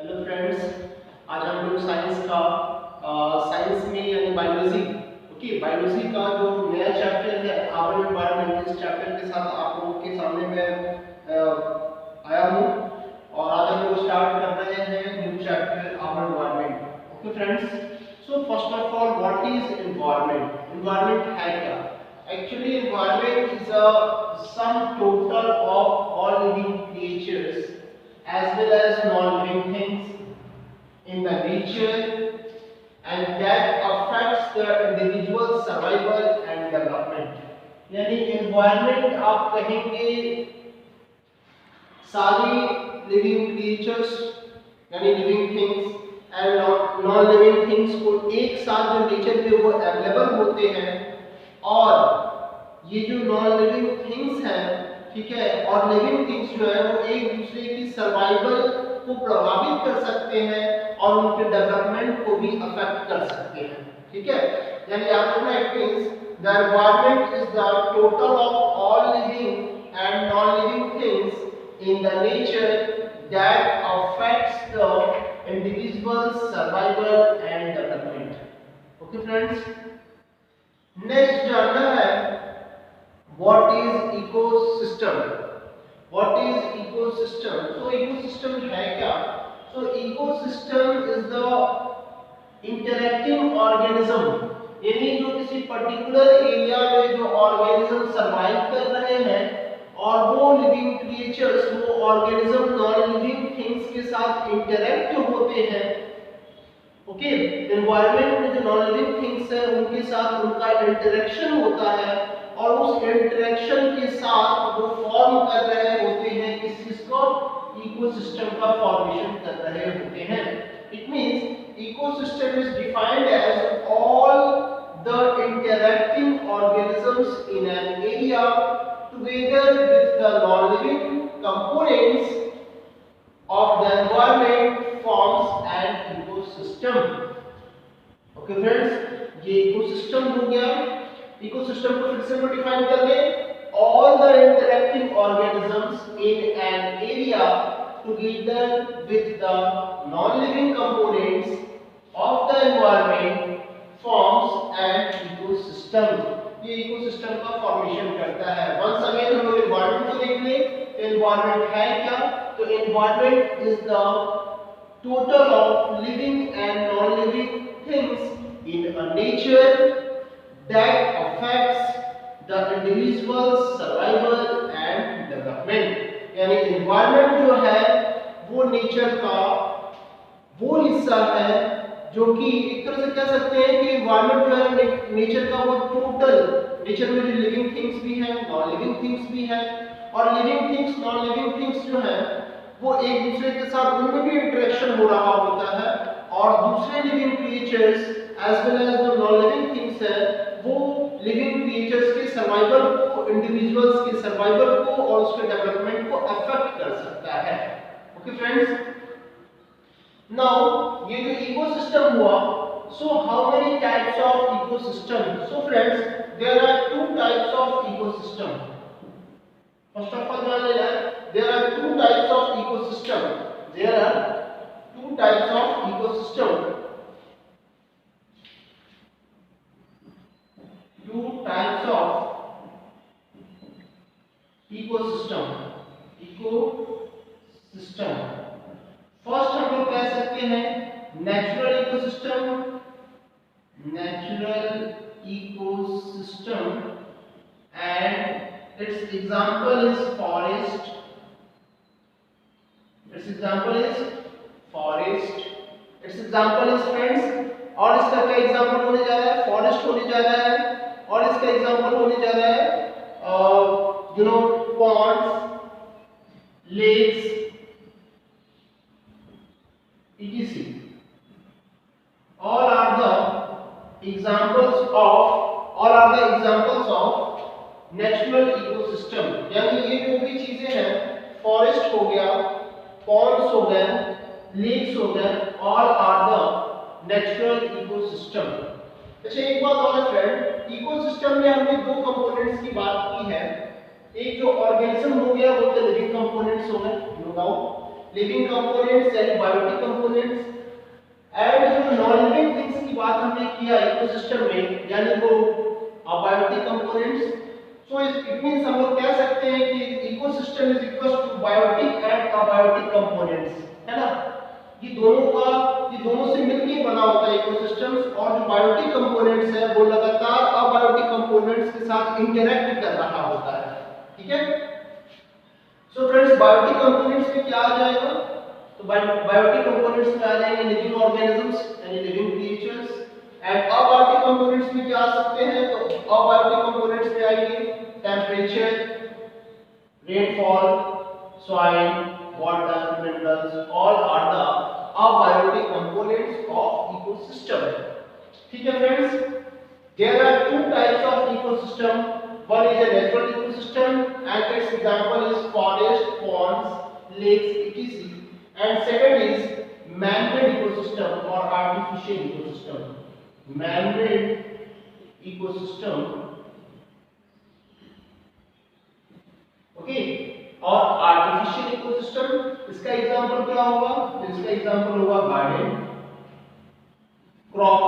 Hello friends, आज हम लोग साइंस में यानी बायोलॉजी बायोलॉजी का जो नया चैप्टर है अर्बन एनवायरनमेंट, इस चैप्टर के साथ आप लोगों के सामने मैं आया हूँ और आज हम लोग स्टार्ट कर रहे हैं new chapter urban environment. Okay friends, so first of all what is environment? Environment है क्या? Actually environment is a sum total of all living creatures as well as non-living things in the nature and that affects the individual survival and development। यानी environment आप कहेंगे सारी living creatures यानी living things and non-living things को एक साथ जो nature में वो available होते हैं, और ये जो non-living things हैं, ठीक है, और लिविंग थिंग्स जो है वो एक दूसरे की सर्वाइवल को प्रभावित कर सकते हैं और उनके डेवलपमेंट को भी अफेक्ट कर सकते हैं। ठीक है, यानी याद रखना it means the environment is the total of all living and non living things in the nature that affects the individual survival and development. Okay friends, next जानना है what is ecosystem? What is ecosystem? So ecosystem है क्या? So ecosystem is the interacting organism, यानी जो किसी particular area में जो organism survive कर रहे हैं और वो लिविंग क्रिएचर्स, वो ऑर्गेनिज्म नॉन लिविंग थिंग्स के साथ इंटरेक्ट होते हैं। ओके, एनवायरनमेंट में जो नॉन लिविंग थिंग्स है उनके साथ उनका इंटरेक्शन होता है और उस इंटरेक्शन के साथ वो फॉर्म कर रहे होते हैं, किस चीज को? इकोसिस्टम का फॉर्मेशन कर रहे होते हैं। It means ecosystem is defined as all the interacting organisms in an area together with the non living components of the environment forms an ecosystem. Okay friends, ये इकोसिस्टम हो गया। इकोसिस्टम को फिर से डिफाइन कर ले, all the interacting organisms in an area together with the non living components of the environment forms an ecosystem. ये ecosystem का फॉर्मेशन करता है। वंस अगेन हम लोग एनवायरनमेंट को देख ले, एनवायरनमेंट है क्या? तो environment is the total of living and non living things in a nature that affects the individual's survival and development। यानी environment जो है वो नेचर का वो हिस्सा है जो कि एक तरह से कह सकते हैं कि environment जो है नेचर का वो टोटल, नेचर में जो लिविंग थिंग्स भी हैं, नॉन लिविंग थिंग्स भी हैं, और living things non living things जो हैं वो एक दूसरे के साथ उनमें भी इंटरेक्शन हो रहा होता है, और दूसरे living creatures as well as the non living things है वो लिविंग क्रिएचर्स के सर्वाइवल को, इंडिविजुअल्स के सर्वाइवल को और उसके डेवलपमेंट को अफेक्ट कर सकता है। ओके फ्रेंड्स, नाउ ये जो इकोसिस्टम हुआ, so how many types of ecosystem? So friends, there are two types of ecosystem. First of all जान लेना, there are two types of ecosystem. There are two types of ecosystem. Two types of ecosystem। ecosystem first हम लोग कह सकते हैं natural ecosystem. Natural ecosystem and its example is forest. Its example is forest. Its example is friends, और इसका क्या example होने जा रहा है? फॉरेस्ट होने जा रहा है, और इसका एग्जांपल होने जा रहा है ponds, lakes, etc। all are the examples of natural ecosystem। यानी ये जो भी चीजें हैं, फॉरेस्ट हो गया, पॉन्ड्स हो गए, लेक्स हो गए, all are the natural ecosystem। अच्छा, एक बात और है फ्रेंड, इकोसिस्टम में हमने दो कंपोनेंट्स की बात की है। एक जो ऑर्गेनिज्म हो गया वो तो लिविंग कंपोनेंट्स हो गए, नो डाउट, लिविंग कंपोनेंट्स यानी बायोटिक कंपोनेंट्स, एंड जो नॉन लिविंग थिंग्स की बात हमने किया इकोसिस्टम में यानी वो abiotic components. So it means हम लोग कह सकते हैं कि ecosystem is equal to biotic and abiotic components, है ना। ये दोनों से मिलकर बना होता है इकोसिस्टम्स, और जो बायोटिक कंपोनेंट्स है वो लगातार अबायोटिक कंपोनेंट्स के साथ इंटरैक्ट कर रहा होता है, ठीक है। सो फ्रेंड्स, बायोटिक कंपोनेंट्स में क्या आ जाएगा, तो बायोटिक कंपोनेंट्स में आ जाएंगे लिविंग ऑर्गेनिजम्स यानी living creatures, and abiotic components में क्या आ सकते हैं, तो अबायोटिक कंपोनेंट्स में आएंगे temperature, rainfall, soil, water, minerals, all are the abiotic components of ecosystem. ठीक है friends, there are two types of ecosystem, one is a natural ecosystem and its example is forest, ponds, lakes, etc. And second is man-made ecosystem or artificial ecosystem. Man-made ecosystem, okay, और artificial ecosystem, इसका example क्या होगा, तो इसका example होगा garden, crop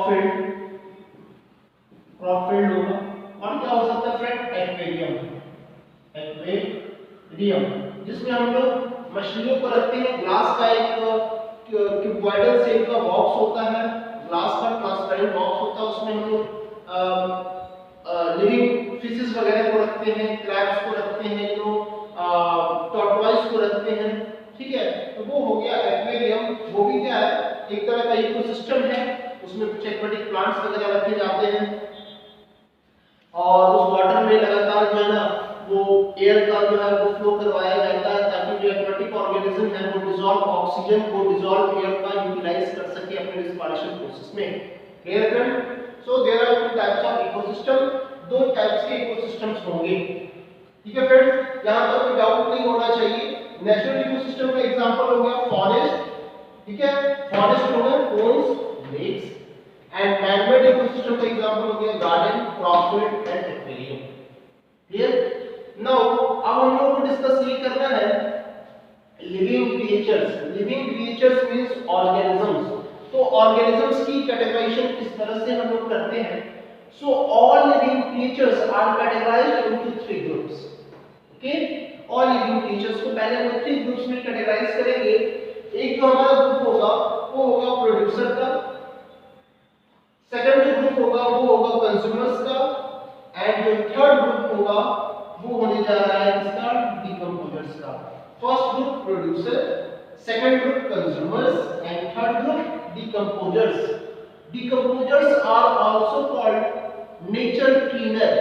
field होगा, और क्या हो सकता है फ्रेंड, एक्वेरियम जिसमें हम लोग मछलियों को रखते हैं। ग्लास का एक क्यूबॉइडल शेप का बॉक्स होता है, ग्लास का ट्रांसपेरेंट बॉक्स होता है, उसमें हम लोग लिविंग फिशेस वगैरह को रखते हैं, क्रैब्स को रखते हैं, जो टॉर्टोइस को रखते हैं, ठीक है। तो वो हो गया एक्वेरियम, वो भी क्या है, एक तरह का इकोसिस्टम है, उसमें कुछ एक्वेटिक प्लांट्स वगैरह रखे जाते हैं, और उस वाटर में लगातार जो है ना वो एयर का जो है वो फ्लो करवाया जाता है, ताकि जो एक्वेटिक ऑर्गेनिज्म है वो डिसॉल्व ऑक्सीजन को डिसॉल्व एयर का यूटिलाइज कर सके अपने रिस्पिरेशन प्रोसेस में। Clear friend? So there are two types of ecosystem, दो टाइप्स के इकोसिस्टम्स होंगे, ठीक है फ्रेंड्स। यहां पर कोई डाउट नहीं होना चाहिए। नेचुरल इकोसिस्टम का एग्जांपल हो गया फॉरेस्ट, ठीक है, फॉरेस्ट हो गए ponds, lakes, and man-made ecosystem का एग्जांपल हो गया garden, crop field and aquarium. Clear? Now अब हम लोग को डिस्कस ये करना है living creatures. Living creatures means organisms. तो ऑर्गेनिजम्स की कैटेगराइजेशन किस तरह से हम लोग करते हैं? So all living creatures are categorised into three groups. Okay, all living creatures को पहले हम थ्री ग्रुप्स में कैटेगराइज करेंगे। एक जो हमारा ग्रुप होगा वो होगा प्रोड्यूसर का, सेकंड जो ग्रुप होगा वो होगा कंज्यूमर्स का, एंड जो थर्ड ग्रुप होगा वो होने जा रहा है इसका डिकम्पोजर्स का। First group producer, second group consumers and third group decomposers. Decomposers are also called nature cleaner.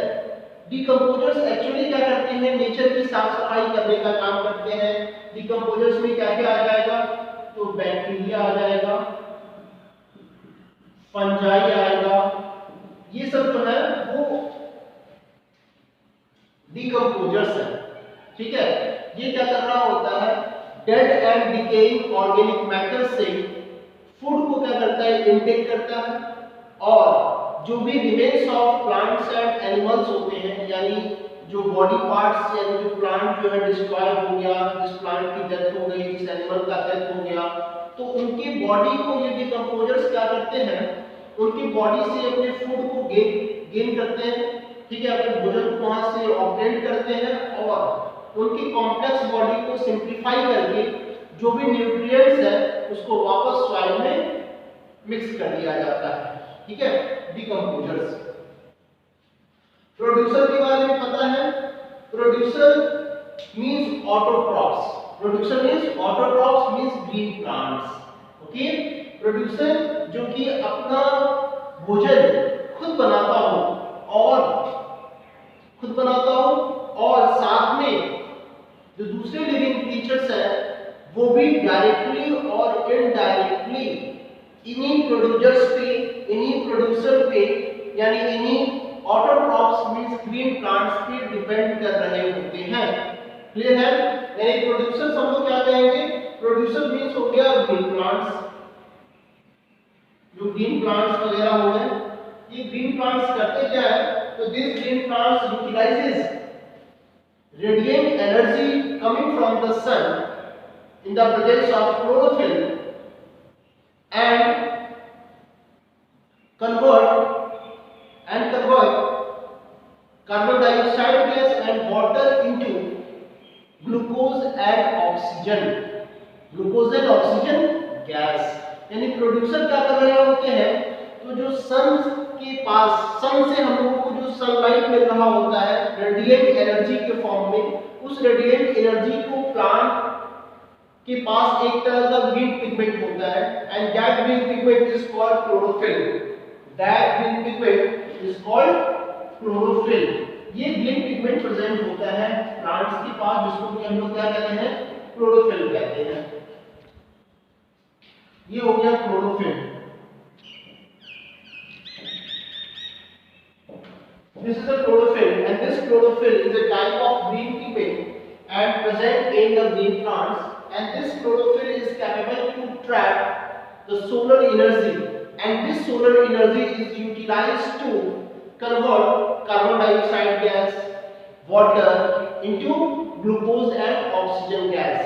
Decomposers actually क्या करते हैं, नेचर की साफ सफाई करने का काम करते हैं। डिकम्पोजर्स में क्या क्या आ जाएगा, तो बैक्टीरिया आ जाएगा, फंजाई आएगा, ये सब जो है वो डिकम्पोजर्स है, ठीक है। ये क्या कर रहा होता है, dead and decaying organic matter से फूड को क्या करता है, इनटेक करता है, और जो भी remains of plants and animals होते हैं, यानी जो बॉडी पार्ट्स यानी जो प्लांट जो है डिस्ट्रॉय हो गया, जिस प्लांट की डेथ हो गई, जिस एनिमल का डेथ हो गया, तो उनकी बॉडी को ये डिकम्पोजर्स क्या करते हैं, उनकी बॉडी से अपने फूड को गेन करते हैं, ठीक है, अपने भोजन को वहां से ऑब्टेन करते हैं, और उनकी कॉम्प्लेक्स बॉडी को सिंप्लीफाई करके जो भी न्यूट्रिएंट्स है उसको वापस सॉइल में मिक्स कर दिया जाता है, ठीक है, डिकम्पोजर्स। प्रोड्यूसर के बारे में पता है, producer means autotrophs. Producer means autotrophs means green plants. Okay, producer जो कि अपना भोजन खुद बनाता हो और साथ में जो दूसरे लिविंग क्रीचर्स हैं वो भी डायरेक्टली और इनडायरेक्टली इन्हीं प्रोड्यूसर पे यानी इन्हीं ऑटोट्रॉप्स मींस ग्रीन प्लांट्स पे डिपेंड कर रहे होते हैं। क्लियर है? यानी प्रोड्यूसर हम लोग क्या कहेंगे, प्रोड्यूसर मींस हो गया ग्रीन प्लांट्स, जो ग्रीन प्लांट्स वगैरह हो गए, ये ग्रीन प्लांट्स करते क्या है, तो this green plants utilises radiant energy coming from the sun in the presence of chlorophyll and convert carbon dioxide gas and water into glucose and oxygen, glucose and oxygen gas. यानी producer क्या कर रहे होते हैं, तो जो सन के पास, सन से हम लोगों को जो सनलाइट मिल रहा होता है रेडिएंट एनर्जी के फॉर्म में, उस रेडिएंट एनर्जी को प्लांट के पास एक तरह का ग्रीन पिगमेंट होता है and that green pigment is called chlorophyll. That green pigment is called chlorophyll. ये ग्रीन पिगमेंट प्रेजेंट होता है प्लांट्स के पास, जिसको कि हम लोग क्या कहते हैं, क्लोरोफिल कहते हैं। ये हो गया chlorophyll. This is a chlorophyll and this chlorophyll is a type of green pigment and present in the green plants, and this chlorophyll is capable to trap the solar energy, and this solar energy is utilized to convert carbon dioxide gas, water into glucose and oxygen gas.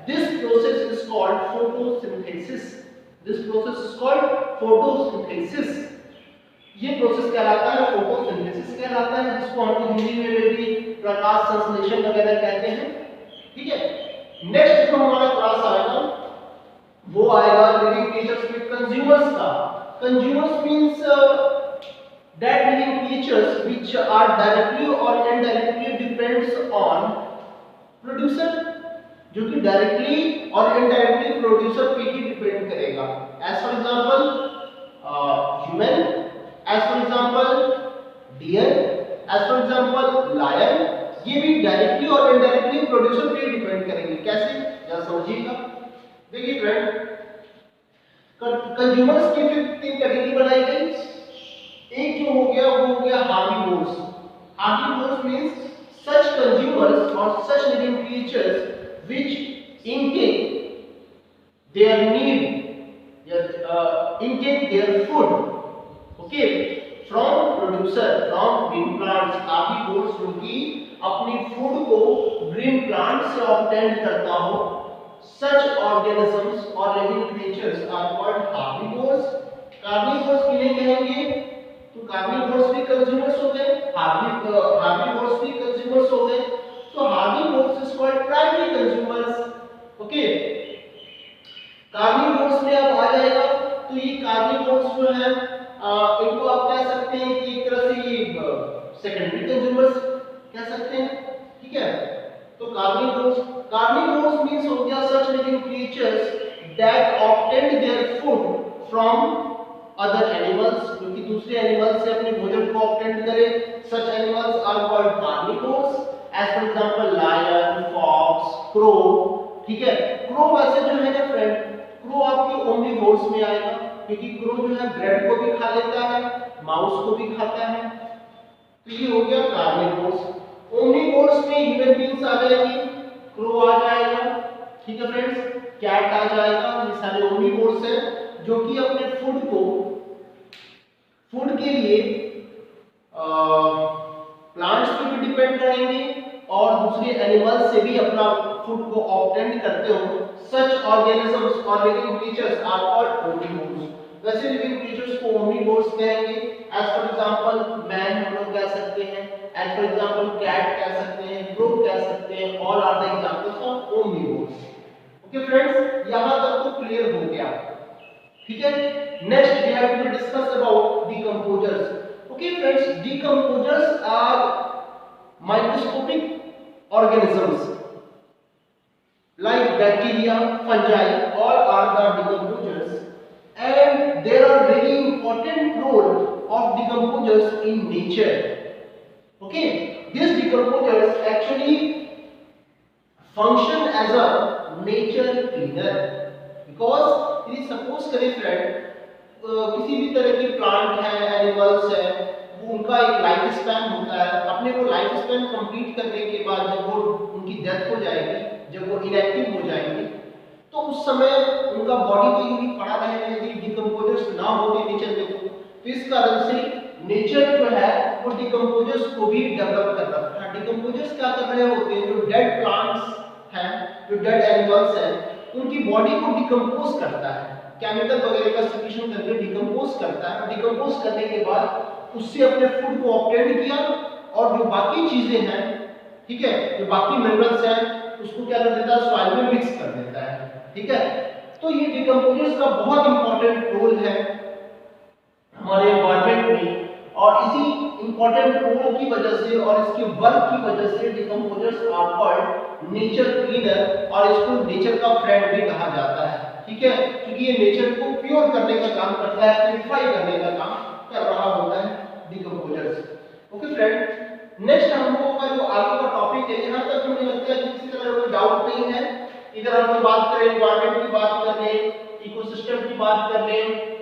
This process is called photosynthesis. This process is called photosynthesis. ये process कहलाता है photosynthesis कहलाता है, जिसको हम हिंदी में भी प्रकाश संश्लेषण वगैरह कहते हैं। ठीक है, नेक्स्ट जो हमारा क्लास आएगा वो आएगा लिविंग क्रिएचर्स में कंज्यूमर्स का। Consumers means that living creatures which are directly और इनडायरेक्टली डिपेंड्स ऑन प्रोड्यूसर, जो कि डायरेक्टली और इनडायरेक्टली प्रोड्यूसर पे ही डिपेंड करेगा। As for example human, as for example deer, as for example lion, ये भी डायरेक्टली और इनडायरेक्टली प्रोड्यूसर पे डिपेंड करेंगे। कैसे, जरा समझिएगा। देखिए फ्रेंड, कंज्यूमर्स की फिर 3 कैटेगरी बनाई गई। एक जो हो गया वो हो गया herbivores. Herbivores means such consumers or such living creatures which intake their food, okay, from producer, from green plants। Herbivores जो कि अपनी फूड को ग्रीन प्लांट से ऑब्टेन करता हो, such organisms or living creatures are called herbivores। Carnivores किन्हें कहेंगे, तो कार्निवोर्स भी कंज्यूमर्स हो गए, हार्बीवोर्स भी कंज्यूमर्स हो गए। तो herbivores is called primary consumers. Okay, carnivores में अब आ जाएगा, तो ये कार्निवोर्स जो है इनको आप कह सकते हैं कि एक तरह से सेकेंडरी कंज्यूमर्स कह सकते हैं। ठीक है, तो कार्निवोर्स मींस हो गया such living creatures that obtain their food from other animals, जो कि दूसरे एनिमल्स से अपने भोजन को ऑब्टेन करें। Such animals are called carnivores. As for example lion, fox, crow. ठीक है, क्रो वैसे जो है ना फ्रेंड, क्रो आपके ओमनिवोर्स में आएगा, क्योंकि क्रो जो है ब्रेड को भी खा लेता है, माउस को भी खाता है। तो ये हो गया कार्निवोर्स। ओमनिवोर्स में ह्यूमन बीइंग्स आ जाएंगे, क्रो आ जाएगा, ठीक है फ्रेंड्स, कैट आ जाएगा। ये सारे ओमनिवोर्स हैं जो कि अपने फूड के लिए प्लांट्स पे भी डिपेंड रहेंगे और दूसरे एनिमल्स से भी अपना फूड को ऑब्टेन करते हो। सच ऑर्गेनिजम्स और living creatures are called omnivores. वैसे लिविंग क्रिएचर्स को ओमनिवोर्स कहेंगे। एज फॉर एग्जांपल मैन हम लोग कह सकते हैं, एज फॉर एग्जांपल कैट कह सकते हैं, डॉग कह सकते हैं, all are the examples of omnivores. Okay friends, यहां तक तो क्लियर हो गया। ठीक है, next we have to discuss about decomposers. Okay friends, decomposers are microscopic organisms like bacteria, fungi, all are the decomposers, and there are very important role of decomposers in nature. Okay, these decomposers actually function as a nature cleaner, because यदि suppose करें friend किसी भी तरह की plant है, animals है, वो उनका एक लाइफ स्पैन होता है। अपने को लाइफ स्पैन कंप्लीट करने के बाद जब वो उनकी डेथ हो जाएगी, जब वो इनएक्टिव हो जाएंगे, तो उस समय उनका बॉडी तो यूं ही पड़ा रहेगा यदि डिकम्पोजर्स ना होते नेचर में। तो इस कारण से नेचर जो है वो डिकम्पोजर्स को भी डेवलप कर रहा है। डिकम्पोजर्स क्या कर रहे होते हैं, जो डेड प्लांट्स हैं, जो डेड एनिमल्स हैं, उनकी बॉडी को डिकम्पोज करता है, केमिकल वगैरह का सिक्रीशन करके डिकम्पोज करता है। डिकम्पोज करने के बाद उससे अपने फूड को ऑब्टेन किया और जो बाकी चीजें हैं, ठीक है, जो बाकी मिनरल्स हैं उसको क्या कर देता है, सॉइल में मिक्स कर देता है, ठीक है। तो ये डिकम्पोजर्स का बहुत इंपॉर्टेंट रोल है हमारे एनवायरनमेंट में, और इसी इंपॉर्टेंट रोल की वजह से और इसके वर्क की वजह से decomposers are called nature cleaner, और इसको नेचर का फ्रेंड भी कहा जाता है, ठीक है, क्योंकि ये नेचर को प्योर करने का काम करता है, प्यूरिफाई करने का काम कर रहा होता है डिकम्पोजर्स। ओके फ्रेंड, नेक्स्ट हम लोगों का जो आगे का टॉपिक है, यहाँ तक मुझे लगता है कि किसी तरह कोई डाउट नहीं है। इधर हम लोग बात करें एनवायरनमेंट की, बात कर लें इकोसिस्टम की, बात कर लें।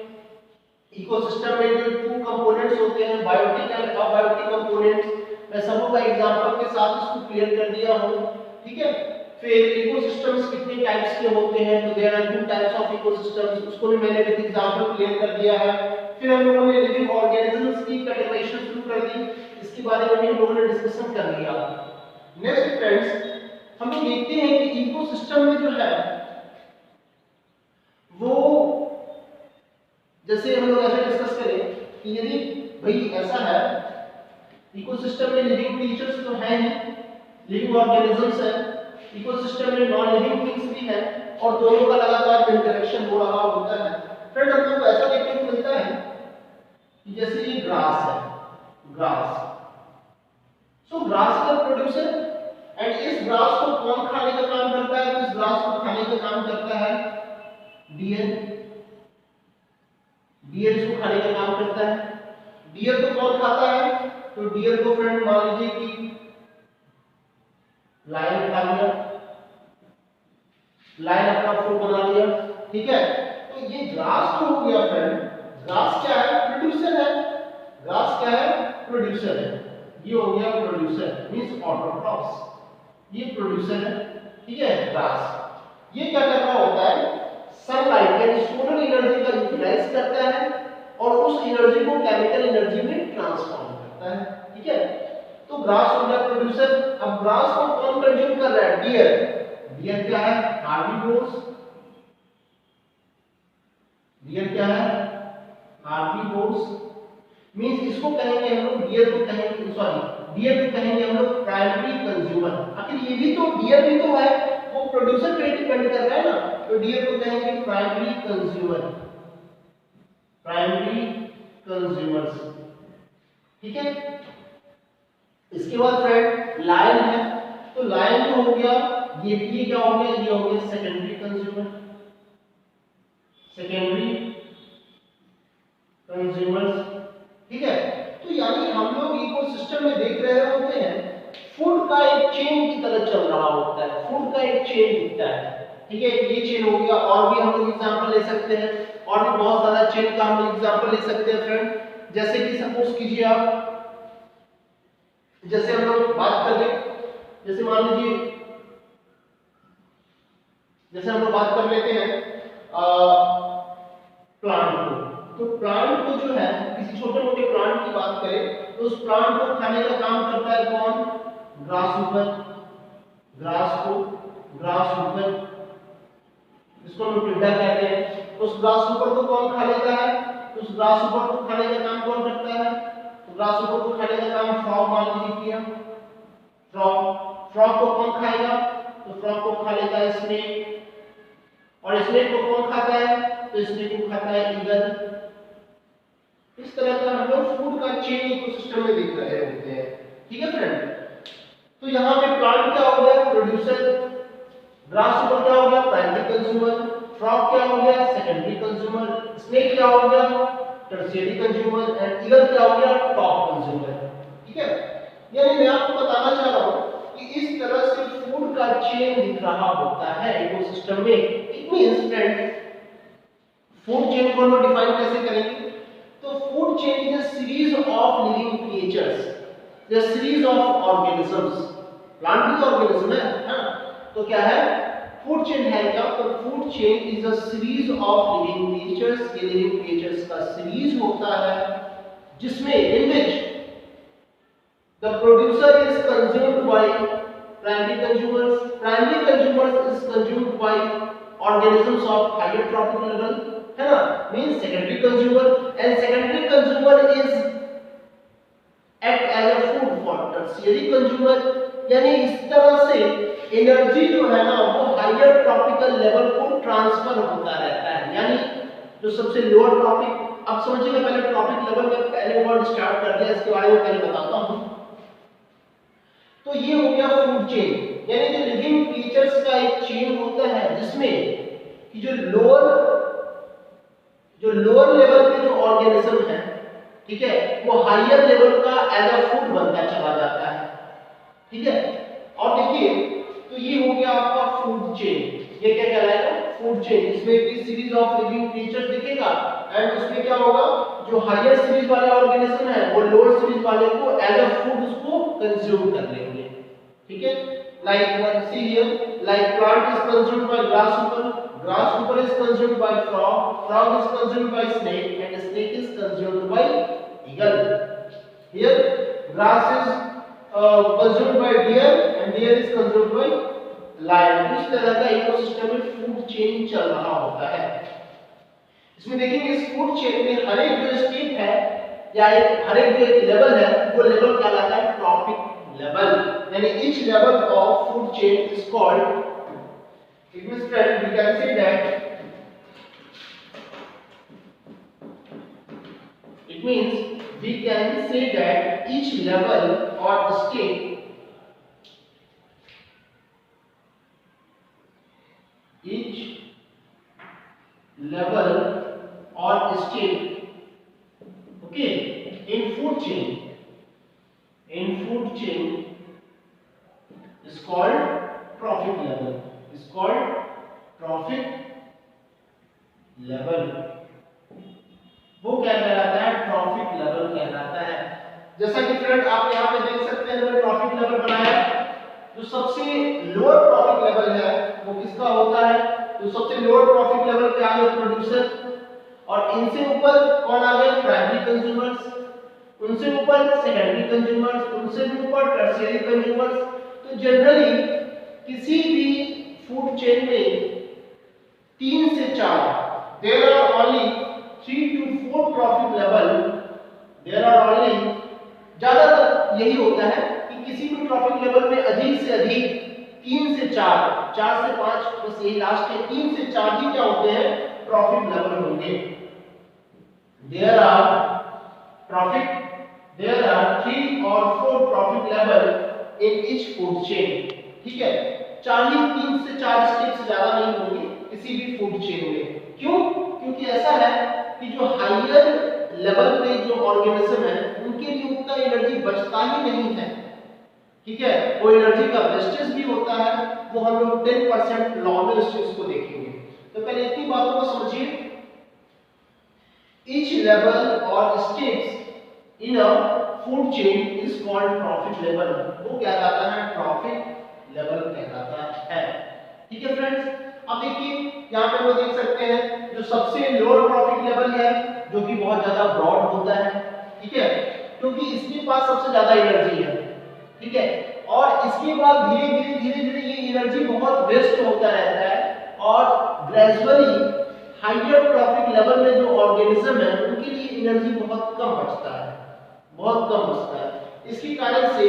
इकोसिस्टम में जो टू कंपोनेंट्स होते हैं, बायोटिक एंड अबायोटिक कंपोनेंट्स, मैं सबों का एग्जांपल के साथ इसको क्लियर कर दिया हूं, ठीक है। फिर इकोसिस्टम्स कितने टाइप्स के होते हैं, तो there are two types of ecosystems, उसको भी मैंने विद एग्जांपल क्लियर कर दिया है। फिर हम लोगों ने लिविंग ऑर्गेनिजम्स की कैटेगराइजेशन शुरू कर दी, इसके बारे में भी हम लोगों ने डिस्कशन कर लिया। नेक्स्ट फ्रेंड्स, हम लोग देखते हैं कि इकोसिस्टम में जो है वो, जैसे हम लोग ऐसे डिस्कस करें कि यदि भाई ऐसा है, इकोसिस्टम में लिविंग क्रिएचर्स तो हैं ही, लिविंग ऑर्गेनिजम्स है, इकोसिस्टम में नॉन लिविंग थिंग्स भी है, और दोनों का लगातार इंटरेक्शन हो रहा होता है। फ्रेंड, हम लोग को ऐसा देखने को मिलता है कि जैसे ये ग्रास है, ग्रास, सो ग्रास का प्रोड्यूसर, एंड इस ग्रास को कौन खाने का काम करता है, इस ग्रास को खाने का काम करता है डियर, डियर इसको खाने का काम करता है। डियर को कौन खाता है, तो डियर को फ्रेंड मान लीजिए कि लायन खा लिया, लायन अपना फूड बना लिया, ठीक है। तो ये ग्रास जो हो गया फ्रेंड, ग्रास क्या है, प्रोड्यूसर है, ग्रास क्या है, प्रोड्यूसर है, ये हो गया प्रोड्यूसर, मींस ऑटोट्रॉफ्स, ये प्रोड्यूसर है, ठीक है। ग्रास ये क्या कर रहा होता है, सनलाइट यानी सोलर एनर्जी का यूटिलाइज करता है और उस एनर्जी को केमिकल एनर्जी में ट्रांसफॉर्म करता है, ठीक है। तो ग्रास हो गया प्रोड्यूसर। अब ग्रास को कौन कंज्यूम कर रहा है, डियर, डियर क्या है, हार्बीवोर्स, डियर क्या है, हार्बीवोर्स, मींस इसको कहेंगे हम लोग, डियर को कहेंगे, सॉरी डियर को कहेंगे हम लोग प्राइमरी कंज्यूमर। आखिर ये भी तो, डियर भी तो है, वो प्रोड्यूसर पे डिपेंड कर रहा है ना, तो डियर को कहेंगे प्राइमरी कंज्यूमर, प्राइमरी कंज्यूमर्स, ठीक है। इसके बाद फ्रेंड लायन है, तो लायन जो हो गया, ये क्या हो गया, ये हो गया सेकेंडरी कंज्यूमर, सेकेंडरी कंज्यूमर्स, ठीक है। तो यानी हम लोग इकोसिस्टम में देख रहे होते हैं फूड का एक चेन की तरह चल रहा होता है, फूड का एक चेन दिखता है, ठीक है। ये चेन हो गया, और भी हम लोग एग्जांपल ले सकते हैं, और भी बहुत ज्यादा चेन का हम लोग एग्जांपल ले सकते हैं फ्रेंड। जैसे कि सपोज कीजिए आप, जैसे हम लोग बात कर लें, जैसे मान लीजिए, जैसे हम लोग बात कर लेते हैं प्लांट को, तो प्लांट को जो है, किसी छोटे मोटे प्लांट की बात करें तो उस प्लांट को खाने का काम करता है कौन, ग्रासहॉपर, ग्रास को, ग्रासहॉपर, इसको हम टिड्डा कहते हैं। तो उस ग्रासहॉपर को कौन खा लेता है, तो उस ग्रासहॉपर को खाने का काम कौन करता है, तो ग्रासहॉपर को खाने का काम फ्रॉग मान लीजिए किया, फ्रॉग, फ्रॉग को कौन खाएगा, तो फ्रॉग को खा लेता है स्नेक, और स्नेक को कौन खाता है, तो स्नेक को खाता है ईगल। इस तरह का हम लोग फूड का चेन इकोसिस्टम में देख रहे होते हैं, ठीक है फ्रेंड। तो यहाँ पे प्लांट क्या हो गया, प्रोड्यूसर, ग्रासहॉपर क्या हो गया, प्राइमरी कंज्यूमर, फ्रॉग क्या हो गया, सेकेंडरी कंज्यूमर, स्नेक क्या हो गया, टर्शियरी कंज्यूमर, एंड ईगल क्या हो गया, टॉप कंज्यूमर, ठीक है। यानी मैं आपको बताना चाह रहा हूँ कि इस तरह से फूड का चेन दिख रहा होता है इकोसिस्टम में। It means friend, food chain को हम डिफाइन कैसे करेंगे, तो food chain is a series of living creatures, the series of organisms, plant भी तो ऑर्गेनिज्म है ना। तो क्या है फूड चेन है क्या, तो food chain is a series of living creatures, ये लिविंग क्रिएचर्स का सीरीज होता है जिसमें इन विच the producer is consumed by primary consumers is consumed by organisms of higher trophic level, है ना, means secondary consumer, and secondary consumer is act as a food for tertiary consumer, यानी इस तरह से एनर्जी जो है ना वो हायर ट्रॉपिकल लेवल को ट्रांसफर होता रहता है, यानी जो सबसे लोअर ट्रॉपिक, अब समझिएगा पहले ट्रॉपिक लेवल में पहले वर्ड स्टार्ट कर दिया, इसके बारे में पहले बताता हूं। तो ये हो गया फूड चेन, यानी जो लिविंग क्रिएचर्स का एक चेन होता है जिसमें कि जो लोअर लेवल के जो ऑर्गेनिज्म है, ठीक है, वो हायर लेवल का एज अ फूड बनता चला जाता है, ठीक है। और देखिए तो ये हो गया आपका फूड चेन, ये क्या कहलाएगा, फूड चेन। इसमें एक सीरीज ऑफ लिविंग क्रिएचर्स दिखेगा एंड उसमें क्या होगा, जो हायर सीरीज वाले ऑर्गेनिज्म है वो लोअर सीरीज वाले को एज अ फूड उसको कंज्यूम कर लेंगे, ठीक है। Like one see here, like plant is consumed by grasshopper is consumed by frog is consumed by snake, and snake is consumed by eagle. Here grass is consumed by deer and deer is consumed by lion. इस तरह का ecosystem में food chain चल रहा होता है। इसमें देखेंगे इस फूड चेन में हर एक जो स्टेप है या हर एक जो लेवल है वो लेवल कहलाता है ट्रॉपिक लेवल, यानी each level of food chain is called, it means that we can say that, it means we can say that each level or step, each level or step, okay, in food chain is called trophic level, is called trophic level। वो क्या कहलाता है, trophic level कहलाता है। जैसा कि friend आप यहाँ पे देख सकते हैं मैंने ट्रॉफिक लेवल बनाया, जो सबसे लोअर ट्रॉफिक लेवल है वो किसका होता है, तो सबसे लोअर ट्रॉफिक लेवल पे आ गए प्रोड्यूसर, और इनसे ऊपर कौन आ गए, प्राइमरी कंज्यूमर्स, उनसे ऊपर सेकेंडरी कंज्यूमर्स, उनसे भी ऊपर टर्शियरी कंज्यूमर्स। तो जनरली किसी भी फूड चेन में 3 से 4, there are only 3 to 4 trophic level, there are only, ज्यादातर यही होता है कि किसी भी ट्रॉफिक लेवल में अधिक से अधिक 3 से 4, 4 से 5, बस यही लास्ट है, 3 से 4 ही क्या होते हैं, ट्रॉफिक लेवल होंगे। There are 3 or 4 trophic level in each food chain, ठीक है। 3 से 4 स्टेप से ज्यादा नहीं होंगे किसी भी फूड चेन में। क्यों? क्योंकि ऐसा है कि जो हायर लेवल पे जो ऑर्गेनिज्म है उनके लिए उतना एनर्जी बचता ही नहीं है, ठीक है। वो एनर्जी का वेस्टेज भी होता है, वो हम लोग 10% लॉ में उस चीज को देखेंगे। तो पहले इतनी बातों को समझिए। Each level or steps in a food chain is called trophic level, वो क्या कहलाता है, ट्रॉफिक लेवल कहलाता है, ठीक है फ्रेंड्स। अब देखिए यहाँ पे वो देख सकते हैं जो सबसे लोअर ट्रॉफिक लेवल है जो कि बहुत ज्यादा ब्रॉड होता है, ठीक है, क्योंकि इसके पास सबसे ज्यादा एनर्जी है, ठीक है, और इसके बाद धीरे धीरे ये एनर्जी बहुत वेस्ट होता रहता है और ग्रेजुअली हायर ट्रॉफिक लेवल में जो ऑर्गेनिज्म है उनके लिए एनर्जी बहुत कम बचता है, बहुत कम बचता है। इसके कारण से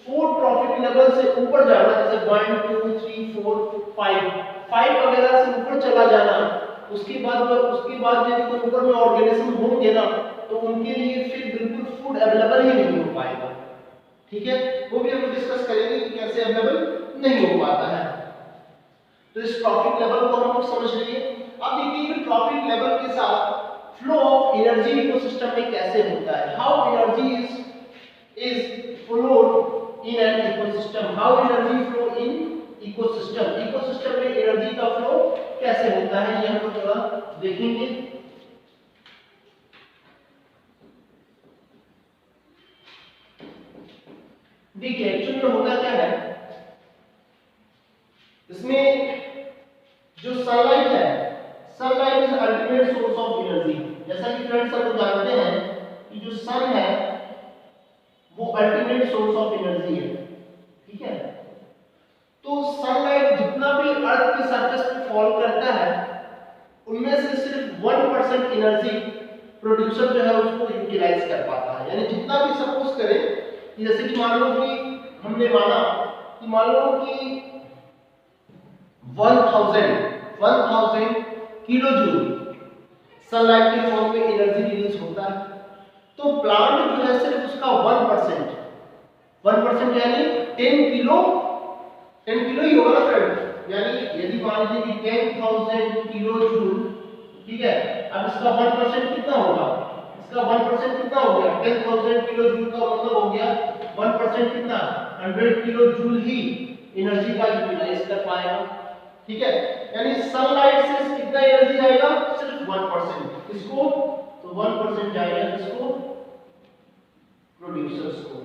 4 ट्रॉफिक लेवल से ऊपर जाना, जैसे 1 2 3 4 5 वगैरह से ऊपर चला जाना, उसके बाद यदि कोई ऊपर में ऑर्गेनिज्म होंगे ना तो उनके लिए फिर बिल्कुल फूड अवेलेबल ही नहीं हो पाएगा, ठीक है। वो भी हम डिस्कस करेंगे कि कैसे अवेलेबल नहीं हो पाता है। तो इस ट्रॉफिक लेवल को हम लोग समझ लिए। अब देखिए कि ट्रॉफिक लेवल के साथ फ्लो ऑफ एनर्जी इकोसिस्टम में कैसे होता है, how energy is flowed in an ecosystem, how energy flow in ecosystem में एनर्जी का फ्लो कैसे होता है, ये हम लोग थोड़ा देखेंगे। देखिए एक्चुअली में होता क्या है, इसमें जो सनलाइट है, sunlight is ultimate source of energy. जैसा कि फ्रेंड्स सब लोग जानते हैं कि जो सन है वो अल्टीमेट सोर्स ऑफ एनर्जी है, ठीक है। तो सनलाइट जितना जितना भी अर्थ के सरफेस पे फॉल करता है उनमें से सिर्फ 1% एनर्जी प्रोड्यूसर जो है उसको यूटिलाइज कर पाता है। यानी जितना भी सपोज करें कि जैसे कि मान लो कि हमने माना कि मान लो कि 1000 किलो जूल सनलाइट के फॉर्म में एनर्जी रिलीज होता है, तो प्लांट जो है सिर्फ उसका 1% यानी 10 किलो ही होगा ना फ्रेंड। यानी यदि मान लीजिए कि 10,000 किलो जूल, ठीक है, अब इसका 1% कितना होगा, इसका 1% कितना हो गया, 10,000 किलो जूल का मतलब हो गया 1% कितना, 100 किलो जूल ही एनर्जी का यूटिलाइज कर पाएगा। ठीक है, यानी सनलाइट से कितना एनर्जी जाएगा, सिर्फ 1%। इसको तो 1% जाएगा इसको प्रोड्यूसर्स को।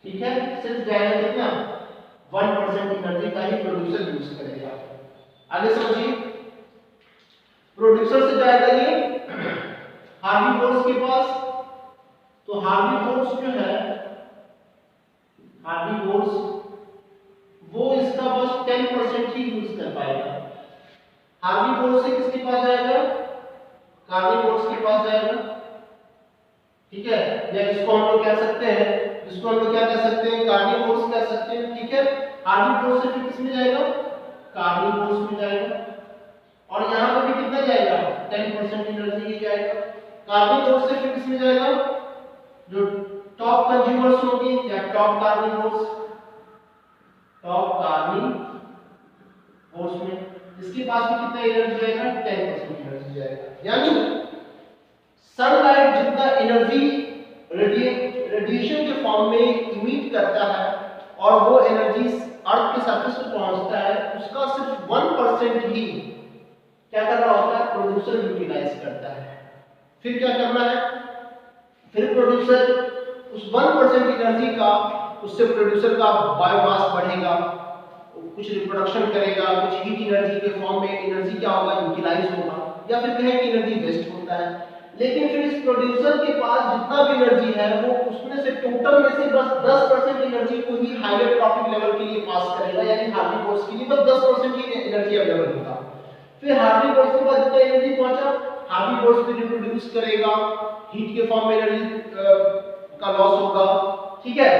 ठीक है, सिर्फ जाएगा कितना, 1% एनर्जी का ही प्रोड्यूसर यूज करेगा। आगे समझिए, प्रोड्यूसर से जाएगा ये हार्बीवोर्स के पास, तो हार्बीवोर्स जो है, हार्बीवोर्स वो इसका बस 10% ही यूज कर पाएगा। हार्बीवोर्स से किसके पास जाएगा, कार्निवोर्स के पास जाएगा। ठीक है, या इसको हम लोग कह सकते हैं, इसको हम लोग क्या कह सकते हैं, कार्निवोर्स कह सकते हैं। ठीक है, हार्बीवोर्स से फिर किसमें जाएगा, कार्निवोर्स में जाएगा, और यहां पर भी कितना जाएगा, 10% एनर्जी ही जाएगा। कार्निवोर्स से फिर किसमें जाएगा, जो टॉप कंज्यूमर्स होंगे या टॉप कार्निवोर्स, टॉप कार्निवोर्स में, इसके पास भी कितना एनर्जी जाएगा, 10% एनर्जी जाएगा। यानी सनलाइट जितना एनर्जी रेडिएशन के फॉर्म में इमिट करता है और वो एनर्जी अर्थ के सरफेस पर पहुंचता है, उसका सिर्फ 1% ही क्या कर रहा होता है, प्रोड्यूसर यूटिलाइज करता है। फिर क्या करना है, फिर प्रोड्यूसर उस 1% एनर्जी का, उससे प्रोड्यूसर का बायोमास बढ़ेगा, कुछ रिप्रोडक्शन करेगा, कुछ हीट एनर्जी के फॉर्म में एनर्जी क्या होगा, यूटिलाइज होगा, या फिर कहें कि एनर्जी वेस्ट होता है। लेकिन फिर इस प्रोड्यूसर के पास जितना भी एनर्जी है वो उसमें से टोटल में से बस 10% एनर्जी को ही हायर ट्रॉफिक लेवल के लिए पास करेगा, यानी हार्बीवोर्स के लिए बस 10% ही एनर्जी अवेलेबल होगा। फिर हार्बीवोर्स के बाद जितना एनर्जी पहुंचा, हार्बीवोर्स भी रिप्रोड्यूस करेगा, हीट के फॉर्म में एनर्जी का लॉस होगा। ठीक है,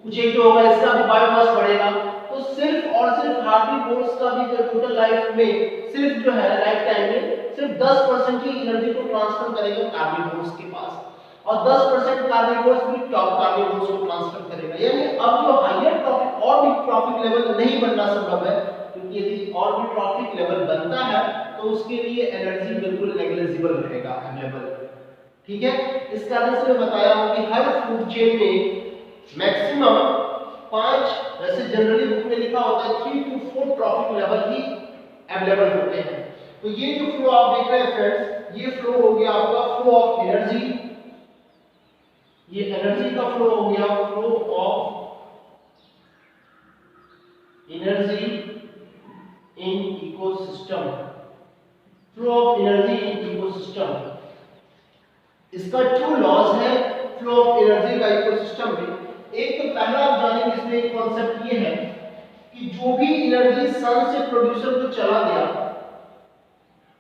कुछ एक जो होगा इसका भी बायोमास बढ़ेगा। तो सिर्फ और सिर्फ हार्बीवोर्स का भी जो टोटल लाइफ में सिर्फ जो है लाइफ टाइम में सिर्फ 10% ही एनर्जी को ट्रांसफर करेगा कार्निवोर्स के पास, और 10% कार्निवोर्स भी टॉप कार्निवोर्स को ट्रांसफर करेगा। यानी अब जो हायर ट्रॉफिक और भी ट्रॉफिक लेवल नहीं बनना संभव है, क्योंकि यदि और भी ट्रॉफिक लेवल बनता है तो उसके लिए एनर्जी बिल्कुल नेग्लिजिबल रहेगा अवेलेबल। ठीक है, इस कारण से मैं बताया हूं कि हर फूड चेन में मैक्सिमम 5, वैसे जनरली बुक में लिखा होता है 3 to 4 trophic level he available होते हैं। तो ये जो फ्लो आप देख रहे हैं फ्रेंड्स, ये फ्लो हो गया आपका फ्लो ऑफ एनर्जी, ये एनर्जी का फ्लो हो गया, flow of energy in ecosystem, flow of energy in ecosystem. इसका 2 लॉज है फ्लो ऑफ एनर्जी का इकोसिस्टम में। एक तो पहला आप जानेंगे इसमें एक कॉन्सेप्ट ये है कि जो भी एनर्जी सन से प्रोड्यूसर को चला गया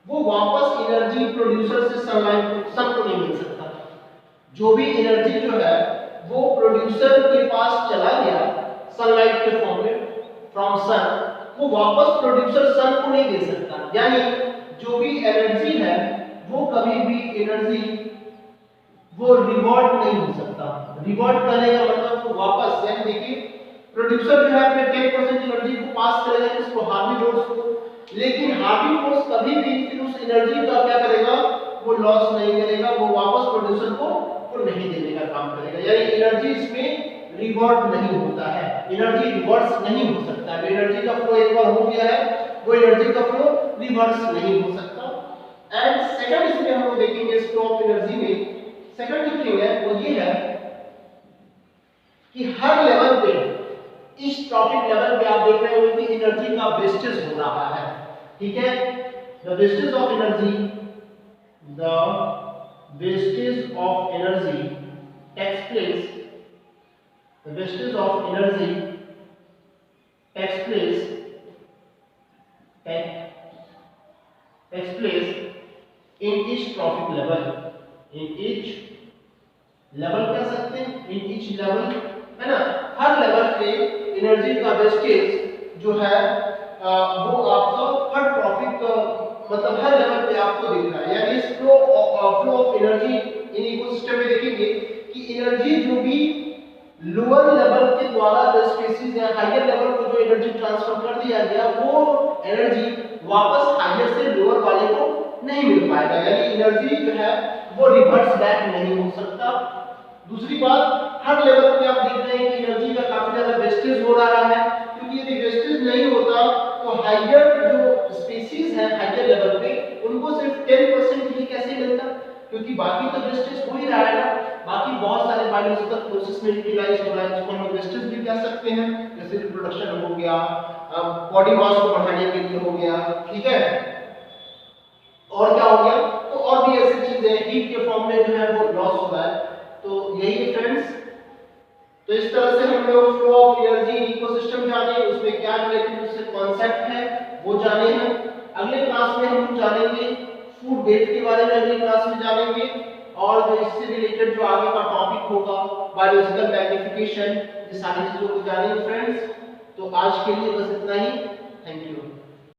वो वापस एनर्जी प्रोड्यूसर से सन को नहीं मिल सकता। जो भी एनर्जी जो है वो प्रोड्यूसर के पास चला गया सनलाइट के फॉर्म में फ्रॉम सन, वो वापस प्रोड्यूसर सन को नहीं दे सकता। यानी जो भी एनर्जी है वो कभी भी एनर्जी वो रिवॉर्ड नहीं हो सकता। रिवॉर्ड करने का मतलब वो वापस, यानी देखिए प्रोड्यूसर जो है अपने 10% एनर्जी को पास करेगा किसको, हार्बीवोर्स को, लेकिन हार्बीवोर्स कभी भी फिर उस एनर्जी का क्या करेगा, वो लॉस नहीं करेगा, वो वापस प्रोड्यूसर को नहीं देने का काम करेगा। यानी एनर्जी इसमें रिवॉर्ड नहीं होता है, एनर्जी रिवर्स नहीं हो सकता है। एनर्जी का फ्लो एक बार हो गया है, वो एनर्जी का फ्लो रिवर्स नहीं हो सकता। एंड सेकंड इसमें हम लोग देखेंगे इस फ्लो ऑफ एनर्जी में, सेकंड जो थिंग है वो ये है कि हर लेवल पे, इस ट्रॉफिक लेवल पे आप देख रहे हो कि एनर्जी का वेस्टेज हो रहा है। ठीक है, the wastage of energy, the wastage of energy takes place, the wastage of energy takes place in each trophic level. In each level कह सकते हैं, in each level, है ना, हर लेवल पे एनर्जी का वेस्टेज जो है वो आपको हर ट्रॉफिक मतलब हर लेवल पे आपको दिख रहा है। यानी इस flow of energy in ecosystem में देखेंगे कि एनर्जी जो भी लोअर लेवल के द्वारा जो स्पीशीज है हायर लेवल को जो एनर्जी ट्रांसफर कर दिया गया वो एनर्जी वापस हायर से लोअर वाले को नहीं मिल पाएगा, यानी एनर्जी जो है वो रिवर्स बैक नहीं हो सकता। दूसरी बात, हर लेवल पे आप देख रहे हैं कि एनर्जी का काफी ज्यादा वेस्टेज हो रहा है, क्योंकि यदि वेस्टेज नहीं होता तो हायर जो स्पीशीज है हायर लेवल पे उनको सिर्फ 10% ही कैसे मिलता, क्योंकि बाकी तो वेस्टेज हो ही रहा है ना, बाकी बहुत सारे बायोलॉजिकल प्रोसेस में यूटिलाइज हो रहा है जिसको हम वेस्टेज भी कह सकते हैं, जैसे रिप्रोडक्शन हो गया, बॉडी मास को बढ़ाने के लिए हो गया, ठीक है, और क्या हो गया, तो और भी ऐसी चीजें हीट के फॉर्म में जो है वो लॉस हो रहा है। तो यही है फ्रेंड्स, तो इस तरह से हम लोग फ्लो ऑफ एनर्जी इकोसिस्टम जाने, उसमें क्या रिलेटेड उससे कॉन्सेप्ट है वो जाने हैं। अगले क्लास में हम जानेंगे फूड वेट के बारे में, अगली क्लास में जानेंगे, और जो इससे रिलेटेड जो आगे का टॉपिक होगा बायोलॉजिकल मैग्निफिकेशन, ये सारी चीजों को जानेंगे फ्रेंड्स। तो आज के लिए बस इतना ही, थैंक यू।